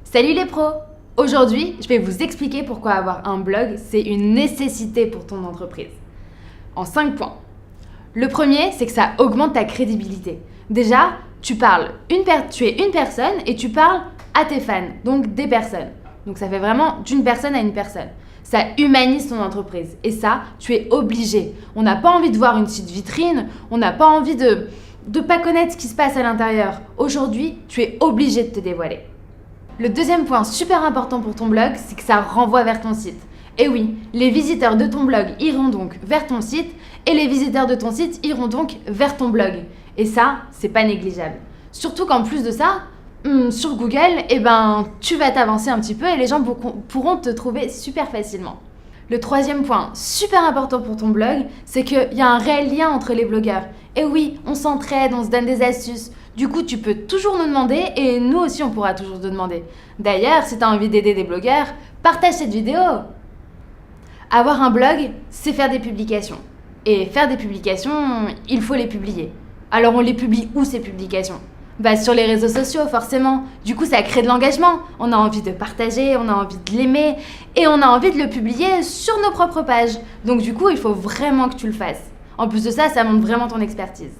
Salut les pros! Aujourd'hui, je vais vous expliquer pourquoi avoir un blog, c'est une nécessité pour ton entreprise. En 5 points. Le premier, c'est que ça augmente ta crédibilité. Déjà, tu es une personne et tu parles à tes fans, donc des personnes. Donc ça fait vraiment d'une personne à une personne. Ça humanise ton entreprise et ça, tu es obligé. On n'a pas envie de voir une petite vitrine, on n'a pas envie de pas connaître ce qui se passe à l'intérieur. Aujourd'hui, tu es obligé de te dévoiler. Le deuxième point super important pour ton blog, c'est que ça renvoie vers ton site. Et oui, les visiteurs de ton blog iront donc vers ton site et les visiteurs de ton site iront donc vers ton blog. Et ça, c'est pas négligeable. Surtout qu'en plus de ça, sur Google, tu vas t'avancer un petit peu et les gens pourront te trouver super facilement. Le troisième point super important pour ton blog, c'est qu'il y a un réel lien entre les blogueurs. Et oui, on s'entraide, on se donne des astuces. Du coup, tu peux toujours nous demander et nous aussi, on pourra toujours te demander. D'ailleurs, si tu as envie d'aider des blogueurs, partage cette vidéo. Avoir un blog, c'est faire des publications. Et faire des publications, il faut les publier. Alors, on les publie où ces publications ? Sur les réseaux sociaux, forcément. Du coup, ça crée de l'engagement. On a envie de partager, on a envie de l'aimer et on a envie de le publier sur nos propres pages. Donc, du coup, il faut vraiment que tu le fasses. En plus de ça, ça montre vraiment ton expertise.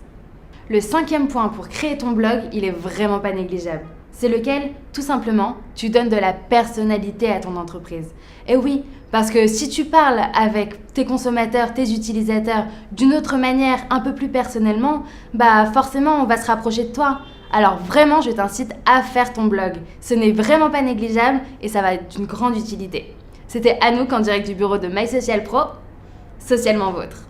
Le cinquième point pour créer ton blog, il est vraiment pas négligeable. C'est lequel ? Tout simplement, tu donnes de la personnalité à ton entreprise. Et oui, parce que si tu parles avec tes consommateurs, tes utilisateurs d'une autre manière, un peu plus personnellement, forcément, on va se rapprocher de toi. Alors vraiment, je t'incite à faire ton blog. Ce n'est vraiment pas négligeable et ça va être d'une grande utilité. C'était Anouk en direct du bureau de My Social Pro, socialement vôtre.